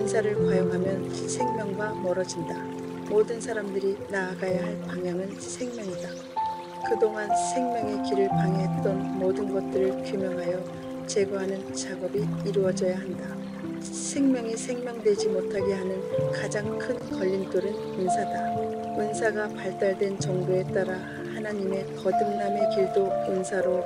은사를 과용하면 생명과 멀어진다. 모든 사람들이 나아가야 할 방향은 생명이다. 그동안 생명의 길을 방해했던 모든 것들을 규명하여 제거하는 작업이 이루어져야 한다. 생명이 생명되지 못하게 하는 가장 큰 걸림돌은 은사다. 은사가 발달된 정도에 따라 하나님의 거듭남의 길도 은사로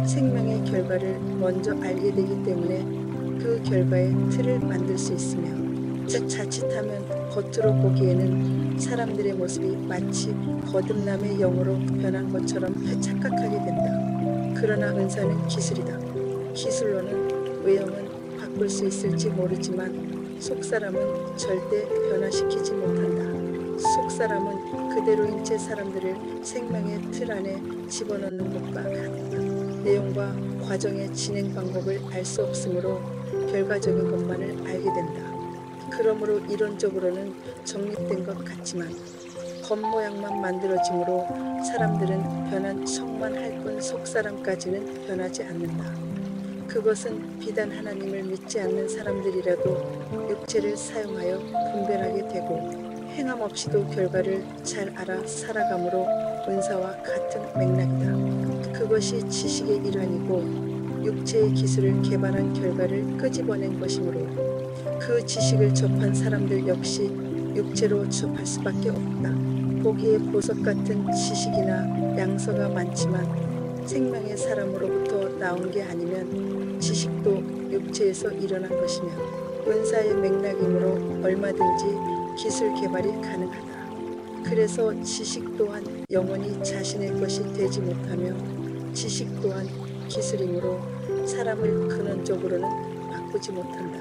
생명의 결과를 먼저 알게 되기 때문에 그 결과의 틀을 만들 수 있으며, 자칫하면 겉으로 보기에는 사람들의 모습이 마치 거듭남의 영으로 변한 것처럼 착각하게 된다. 그러나 은사는 기술이다. 기술로는 외형은 바꿀 수 있을지 모르지만 속사람은 절대 변화시키지 못한다. 속사람은 그대로인 채 사람들을 생명의 틀 안에 집어넣는 것과 같다. 내용과 과정의 진행 방법을 알 수 없으므로 결과적인 것만을 알게 된다. 그러므로 이론적으로는 정립된 것 같지만 겉모양만 만들어짐으로 사람들은 변한 척만 할 뿐 속사람까지는 변하지 않는다. 그것은 비단 하나님을 믿지 않는 사람들이라도 육체를 사용하여 분별하게 되고 행함 없이도 결과를 잘 알아 살아가므로 은사와 같은 맥락이다. 그것이 지식의 일환이고 육체의 기술을 개발한 결과를 끄집어낸 것이므로 그 지식을 접한 사람들 역시 육체로 접할 수밖에 없다. 보기에 보석 같은 지식이나 양서가 많지만 생명의 사람으로부터 나온 게 아니면 지식도 육체에서 일어난 것이며 은사의 맥락이므로 얼마든지 기술 개발이 가능하다. 그래서 지식 또한 영원히 자신의 것이 되지 못하며 지식 또한 기술이므로 사람을 근원적으로는 바꾸지 못한다.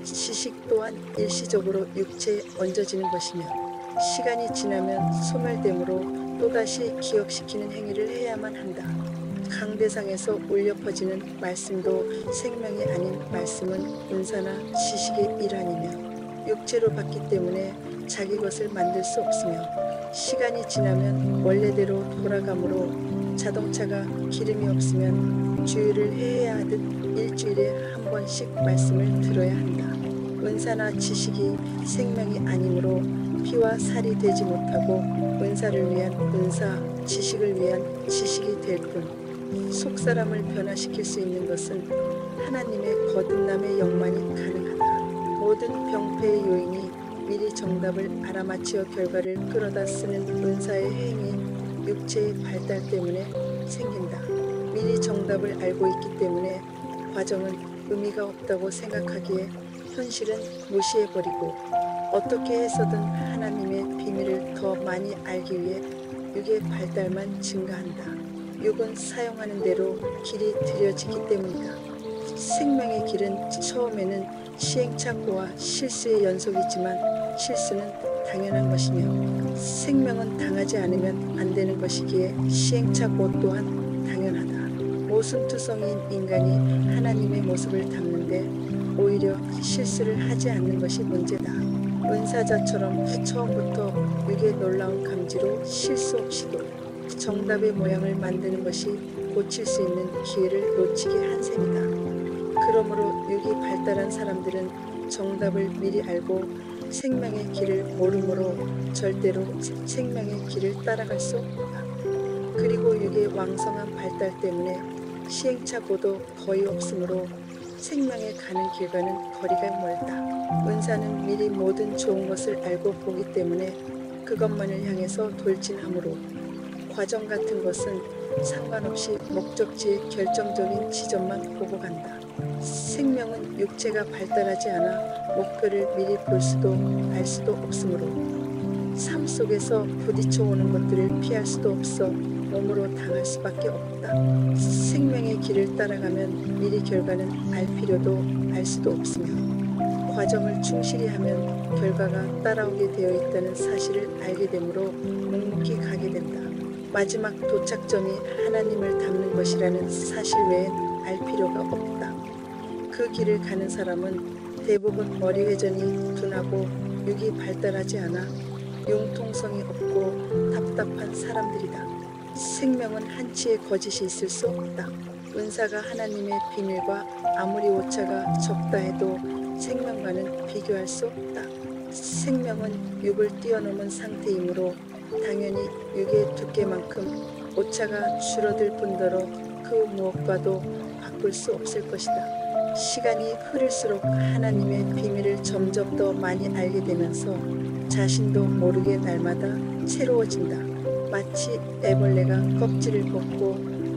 지식 또한 일시적으로 육체에 얹어지는 것이며 시간이 지나면 소멸되므로 또다시 기억시키는 행위를 해야만 한다. 강대상에서 울려 퍼지는 말씀도 생명이 아닌 말씀은 은사나 지식의 일환이며 육체로 봤기 때문에 자기 것을 만들 수 없으며 시간이 지나면 원래대로 돌아가므로 자동차가 기름이 없으면 주유를 해야 하듯 일주일에 한 번씩 말씀을 들어야 한다. 은사나 지식이 생명이 아니므로 피와 살이 되지 못하고 은사를 위한 은사, 지식을 위한 지식이 될 뿐 속사람을 변화시킬 수 있는 것은 하나님의 거듭남의 영만이 가능하다. 모든 병폐의 요인이 미리 정답을 알아맞히어 결과를 끌어다 쓰는 은사의 행위인 육체의 발달 때문에 생긴다. 미리 정답을 알고 있기 때문에 과정은 의미가 없다고 생각하기에 현실은 무시해버리고 어떻게 해서든 하나님의 비밀을 더 많이 알기 위해 육의 발달만 증가한다. 육은 사용하는 대로 길이 들여지기 때문이다. 생명의 길은 처음에는 시행착오와 실수의 연속이지만 실수는 당연한 것이며 생명은 당하지 않으면 안 되는 것이기에 시행착오 또한 당연하다. 모순투성이인 인간이 하나님의 모습을 담는데 오히려 실수를 하지 않는 것이 문제다. 은사자처럼 처음부터 육의 놀라운 감지로 실수 없이도 정답의 모양을 만드는 것이 고칠 수 있는 기회를 놓치게 한 셈이다. 그러므로 육이 발달한 사람들은 정답을 미리 알고 생명의 길을 모르므로 절대로 생명의 길을 따라갈 수 없다. 그리고 육의 왕성한 발달 때문에 시행착오도 거의 없으므로 생명에 가는 길과는 거리가 멀다. 은사는 미리 모든 좋은 것을 알고 보기 때문에 그것만을 향해서 돌진하므로 과정 같은 것은 상관없이 목적지의 결정적인 지점만 보고 간다. 생명은 육체가 발달하지 않아 목표를 미리 볼 수도 알 수도 없으므로 삶 속에서 부딪혀 오는 것들을 피할 수도 없어 몸으로 당할 수밖에 없다. 생명의 길을 따라가면 미리 결과는 알 필요도 알 수도 없으며 과정을 충실히 하면 결과가 따라오게 되어 있다는 사실을 알게 되므로 묵묵히 가게 된다. 마지막 도착점이 하나님을 닮는 것이라는 사실 외엔 알 필요가 없다. 그 길을 가는 사람은 대부분 머리 회전이 둔하고 육이 발달하지 않아 융통성이 없고 답답한 사람들이다. 생명은 한치의 거짓이 있을 수 없다. 은사가 하나님의 비밀과 아무리 오차가 적다 해도 생명과는 비교할 수 없다. 생명은 육을 뛰어넘은 상태이므로 당연히 육의 두께만큼 오차가 줄어들 뿐더러 그 무엇과도 바꿀 수 없을 것이다. 시간이 흐를수록 하나님의 비밀을 점점 더 많이 알게 되면서 자신도 모르게 날마다 새로워진다. 마치 애벌레가 껍질을 벗고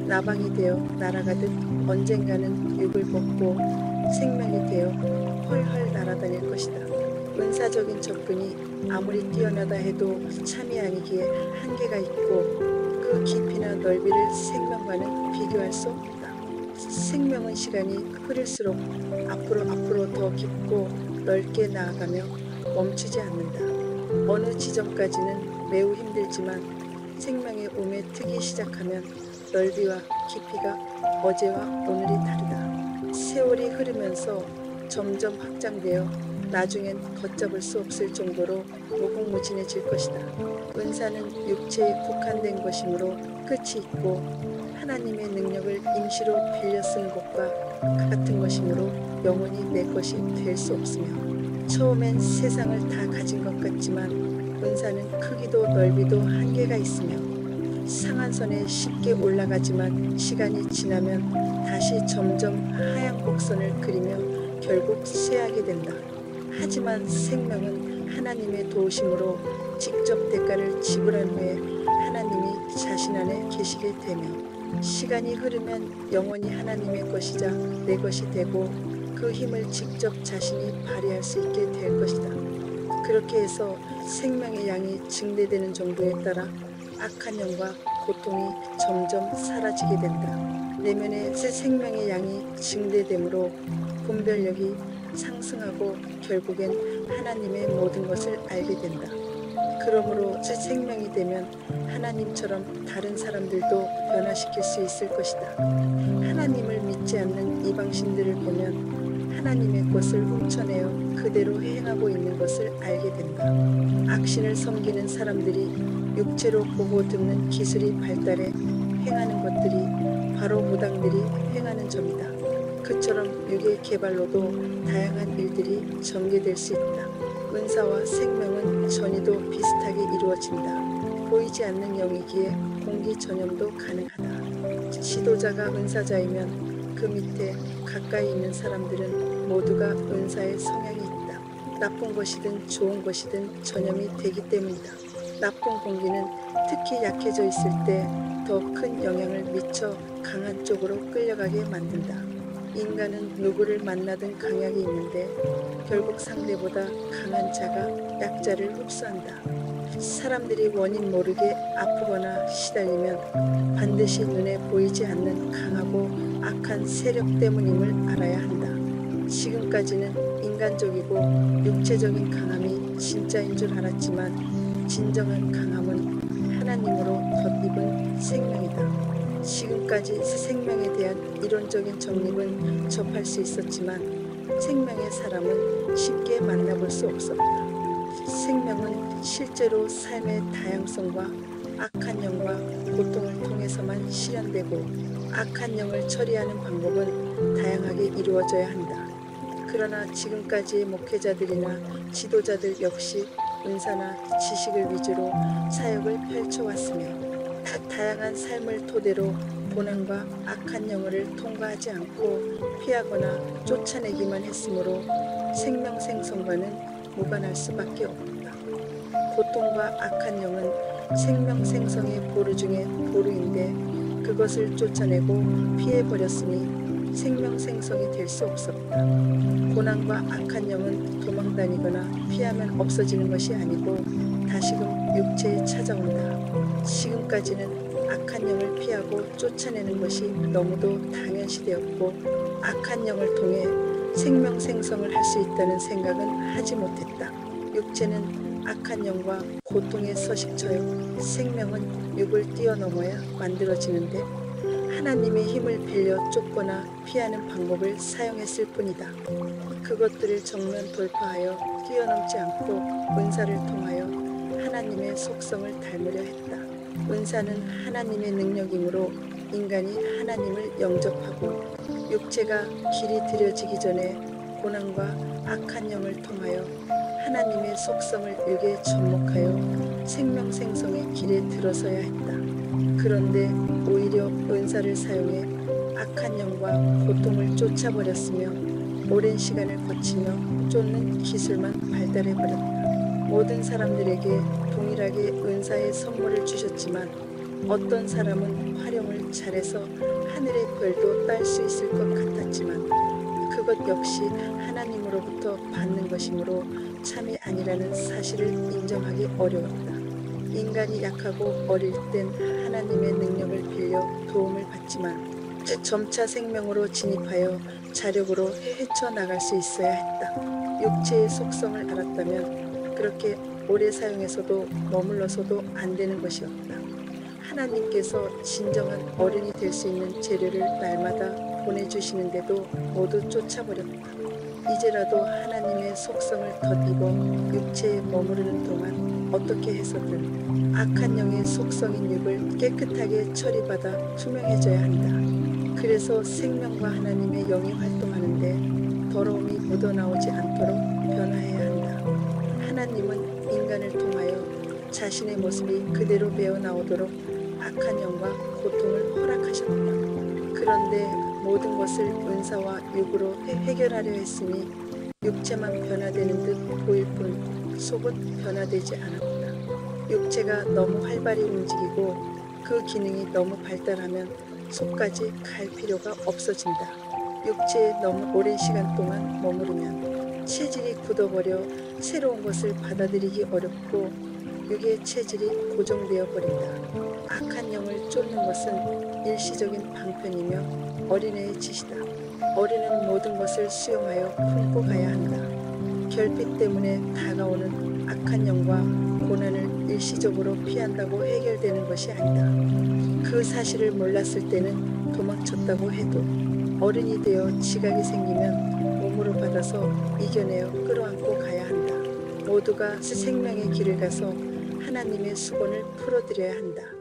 나방이 되어 날아가듯 언젠가는 육을 벗고 생명이 되어 헐헐 날아다닐 것이다. 은사적인 접근이 아무리 뛰어나다 해도 참이 아니기에 한계가 있고 그 깊이나 넓이를 생명과는 비교할 수 없다. 생명은 시간이 흐를수록 앞으로 더 깊고 넓게 나아가며 멈추지 않는다. 어느 지점까지는 매우 힘들지만 생명의 움에 트기 시작하면 넓이와 깊이가 어제와 오늘이 다르다. 세월이 흐르면서 점점 확장되어 나중엔 걷잡을 수 없을 정도로 무궁무진해질 것이다. 은사는 육체에 국한된 것이므로 끝이 있고 하나님의 능력을 임시로 빌려 쓰는 것과 같은 것이므로 영원히 내 것이 될 수 없으며 처음엔 세상을 다 가진 것 같지만 은사는 크기도 넓이도 한계가 있으며 상한선에 쉽게 올라가지만 시간이 지나면 다시 점점 하향 곡선을 그리며 결국 쇠하게 된다. 하지만 생명은 하나님의 도우심으로 직접 대가를 지불한 후에 하나님이 자신 안에 계시게 되며 시간이 흐르면 영원히 하나님의 것이자 내 것이 되고 그 힘을 직접 자신이 발휘할 수 있게 될 것이다. 그렇게 해서 생명의 양이 증대되는 정도에 따라 악한 영과 고통이 점점 사라지게 된다. 내면의 새 생명의 양이 증대되므로 분별력이 상승하고 결국엔 하나님의 모든 것을 알게 된다. 그러므로 새 생명이 되면 하나님처럼 다른 사람들도 변화시킬 수 있을 것이다. 하나님을 믿지 않는 이방신들을 보면 하나님의 것을 훔쳐내어 그대로 행하고 있는 것을 알게 된다. 악신을 섬기는 사람들이 육체로 보고 듣는 기술이 발달해 행하는 것들이 바로 무당들이 행하는 점이다. 그처럼 육의 개발로도 다양한 일들이 전개될 수 있다. 은사와 생명은 전이도 비슷하게 이루어진다. 보이지 않는 영이기에 공기 전염도 가능하다. 지도자가 은사자이면 그 밑에 가까이 있는 사람들은 모두가 은사의 성향이 있다. 나쁜 것이든 좋은 것이든 전염이 되기 때문이다. 나쁜 공기는 특히 약해져 있을 때 더 큰 영향을 미쳐 강한 쪽으로 끌려가게 만든다. 인간은 누구를 만나든 강약이 있는데 결국 상대보다 강한 자가 약자를 흡수한다. 사람들이 원인 모르게 아프거나 시달리면 반드시 눈에 보이지 않는 강하고 악한 세력 때문임을 알아야 한다. 지금까지는 인간적이고 육체적인 강함이 진짜인 줄 알았지만 진정한 강함은 하나님으로 덧입은 생명이다. 지금까지 생명에 대한 이론적인 정립은 접할 수 있었지만 생명의 사람은 쉽게 만나볼 수 없었다. 생명은 실제로 삶의 다양성과 악한 영과 고통을 통해서만 실현되고 악한 영을 처리하는 방법은 다양하게 이루어져야 한다. 그러나 지금까지의 목회자들이나 지도자들 역시 은사나 지식을 위주로 사역을 펼쳐왔으며 다양한 삶을 토대로 고난과 악한 영혼을 통과하지 않고 피하거나 쫓아내기만 했으므로 생명 생성과는 무관할 수밖에 없다. 고통과 악한 영은 생명 생성의 보루 중에 보루인데 그것을 쫓아내고 피해버렸으니 생명 생성이 될 수 없었다. 고난과 악한 영은 도망다니거나 피하면 없어지는 것이 아니고 다시금 육체에 찾아온다. 지금까지는 악한 영을 피하고 쫓아내는 것이 너무도 당연시되었고 악한 영을 통해 생명 생성을 할 수 있다는 생각은 하지 못했다. 육체는 악한 영과 고통의 서식처요 생명은 육을 뛰어넘어야 만들어지는데 하나님의 힘을 빌려 쫓거나 피하는 방법을 사용했을 뿐이다. 그것들을 정면 돌파하여 뛰어넘지 않고 은사를 통하여 하나님의 속성을 닮으려 했다. 은사는 하나님의 능력이므로 인간이 하나님을 영접하고 육체가 길이 들여지기 전에 고난과 악한 영을 통하여 하나님의 속성을 육에 접목하여 생명 생성의 길에 들어서야 했다. 그런데 오히려 은사를 사용해 악한 영과 고통을 쫓아버렸으며 오랜 시간을 거치며 쫓는 기술만 발달해버렸다. 모든 사람들에게 동일하게 은사의 선물을 주셨지만 어떤 사람은 활용을 잘해서 하늘의 별도 딸 수 있을 것 같았지만 그것 역시 하나님으로부터 받는 것이므로 참이 아니라는 사실을 인정하기 어려웠다. 인간이 약하고 어릴 땐 하나님의 능력을 빌려 도움을 받지만 점차 생명으로 진입하여 자력으로 헤쳐나갈 수 있어야 했다. 육체의 속성을 알았다면 그렇게 오래 사용해서도 머물러서도 안 되는 것이었다. 하나님께서 진정한 어른이 될 수 있는 재료를 날마다 보내주시는데도 모두 쫓아버렸다. 이제라도 하나님의 속성을 덧입어 육체에 머무르는 동안 어떻게 해서든 악한 영의 속성인 육을 깨끗하게 처리받아 투명해져야 한다. 그래서 생명과 하나님의 영이 활동하는데 더러움이 묻어나오지 않도록 변화해야 한다. 하나님은 인간을 통하여 자신의 모습이 그대로 배어나오도록 악한 영과 고통을 허락하셨다. 그런데 모든 것을 은사와 육으로 해결하려 했으니 육체만 변화되는 듯 보일 뿐 속은 변화되지 않았다. 육체가 너무 활발히 움직이고 그 기능이 너무 발달하면 속까지 갈 필요가 없어진다. 육체에 너무 오랜 시간 동안 머무르면 체질이 굳어버려 새로운 것을 받아들이기 어렵고 육의 체질이 고정되어 버린다. 악한 영을 쫓는 것은 일시적인 방편이며 어린애의 짓이다. 어린은 모든 것을 수용하여 품고 가야 한다. 결핍 때문에 다가오는 악한 영과 고난을 일시적으로 피한다고 해결되는 것이 아니다. 그 사실을 몰랐을 때는 도망쳤다고 해도 어른이 되어 지각이 생기면 몸으로 받아서 이겨내어 끌어안고 가야 한다. 모두가 생명의 길을 가서 하나님의 수건을 풀어드려야 한다.